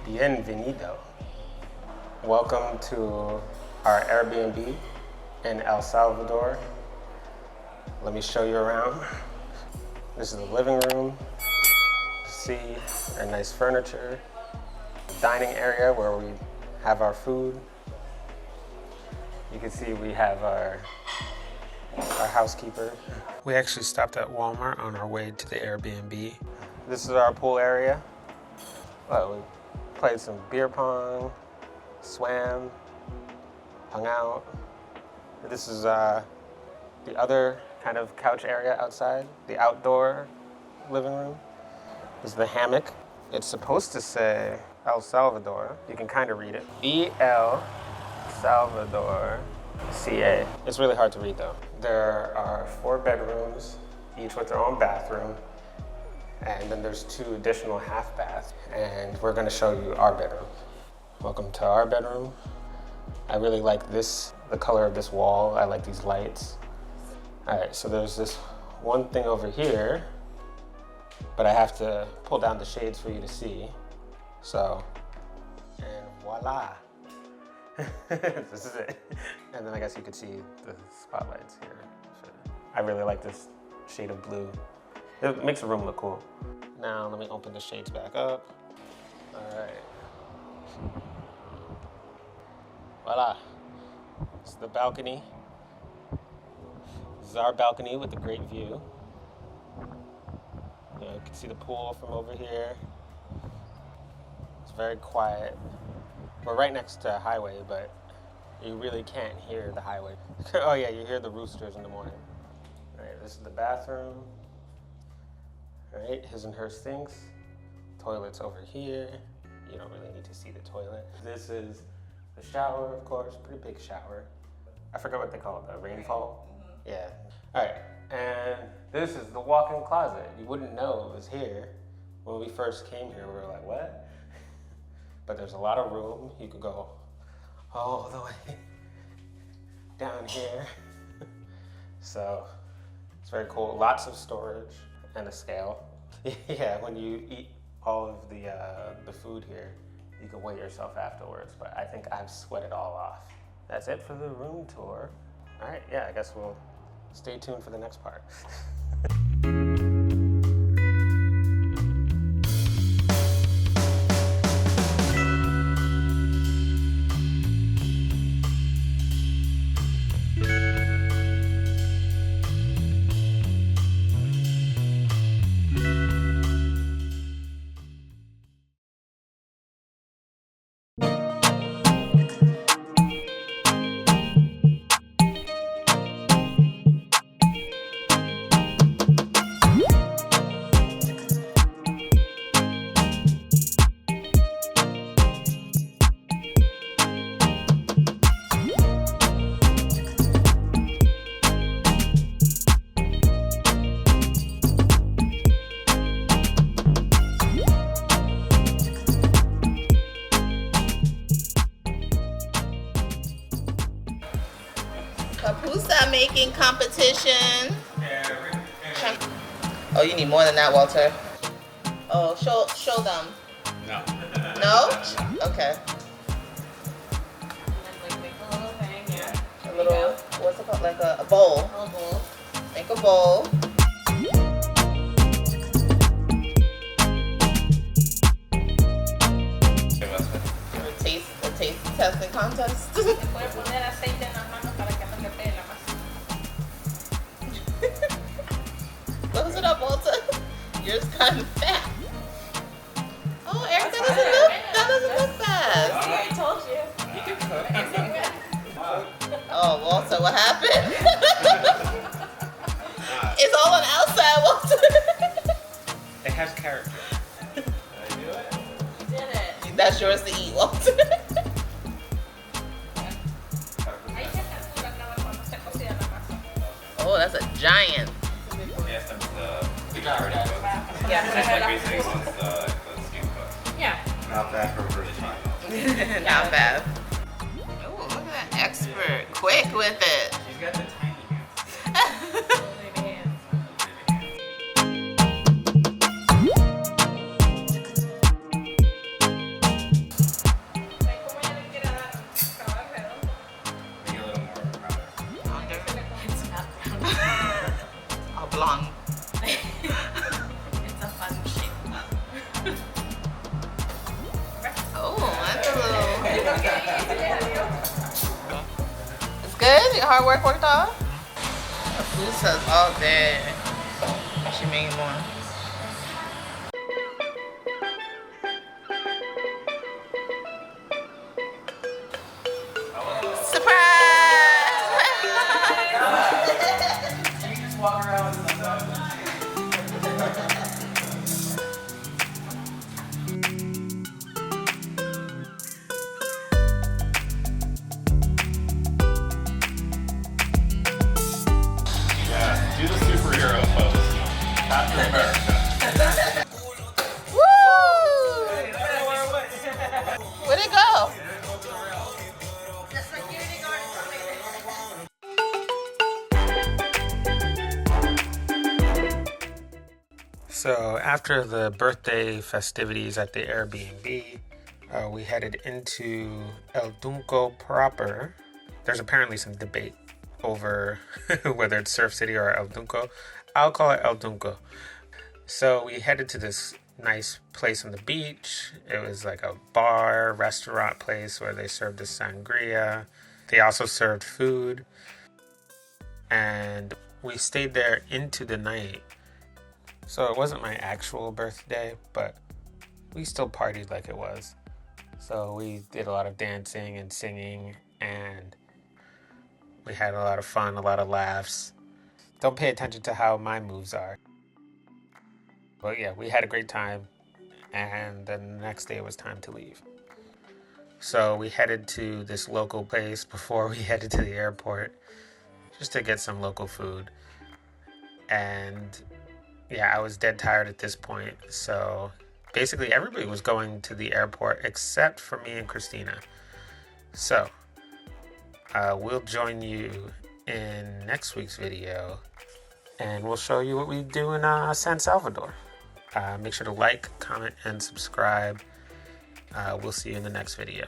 Bienvenido. Welcome to our Airbnb in El Salvador. Let me show you around. This is the living room. See our nice furniture. Dining area where we have our food. You can see we have our housekeeper. We actually stopped at Walmart on our way to the Airbnb. This is our pool area. Well, we played some beer pong, swam, hung out. This is the other kind of couch area outside, the outdoor living room. This is the hammock. It's supposed to say El Salvador. You can kind of read it. El Salvador, CA. It's really hard to read though. There are 4 bedrooms, each with their own bathroom. And then there's 2 additional half baths. And we're gonna show you our bedroom. Welcome to our bedroom. I really like this, the color of this wall. I like these lights. All right, so there's this one thing over here, but I have to pull down the shades for you to see. So, and voila. This is it. And then I guess you could see the spotlights here. I really like this shade of blue. It makes the room look cool. Now let me open the shades back up. All right. Voila. This is the balcony. This is our balcony with a great view. You can see the pool from over here. It's very quiet. We're right next to a highway, but you really can't hear the highway. Oh yeah, you hear the roosters in the morning. All right, this is the bathroom. All right, his and her sinks. Toilet's over here. You don't really need to see the toilet. This is the shower, of course, pretty big shower. I forgot what they call it, the rainfall? Yeah. All right, and this is the walk-in closet. You wouldn't know it was here. When we first came here, we were like, what? But there's a lot of room. You could go all the way down here. So it's very cool. Lots of storage and a scale. Yeah, when you eat all of the food here, you can weigh yourself afterwards, but I think I've sweat it all off. That's it for the room tour. All right, yeah, I guess we'll stay tuned for the next part. Papusa making competition. Oh, you need more than that, Walter. Oh, show them. No. No? Okay. Make a little thing, yeah. A little, what's it called? Like a bowl. A bowl. Make a bowl. A taste testing contest. Te puedes poner aceite en las manos para que no te pegue la masa. Close it up, Walter. Yours kind of fat. Oh, Eric, that doesn't look bad. See, I told you. Oh, Walter, what happened? It's all on the outside, Walter. It has character. You did it. That's yours to eat, Walter. Ahí se calcula cuando esté cocida la masa. Oh, that's a giant. Yes, that's the already cooked. Yeah, It's like basically once the skin cooked. Yeah. Not bad for a first time. Not bad. Oh, look at that expert. Quick with it. She's got the tiny hands. Baby hands. your hard work worked off? The food says all day. She made more. Do the superhero pose. Captain America. Woo! Where'd it go? So after the birthday festivities at the Airbnb, we headed into El Tunco proper. There's apparently some debate over whether it's Surf City or El Tunco. I'll call it El Tunco. So we headed to this nice place on the beach. It was like a bar, restaurant place where they served us sangria. They also served food. And we stayed there into the night. So it wasn't my actual birthday, but we still partied like it was. So we did a lot of dancing and singing, and we had a lot of fun, a lot of laughs. Don't pay attention to how my moves are. But yeah, we had a great time, and then the next day it was time to leave. So we headed to this local place before we headed to the airport, just to get some local food. And yeah, I was dead tired at this point. So basically everybody was going to the airport except for me and Christina. So we'll join you in next week's video, and we'll show you what we do in San Salvador. Make sure to like, comment, and subscribe. We'll see you in the next video.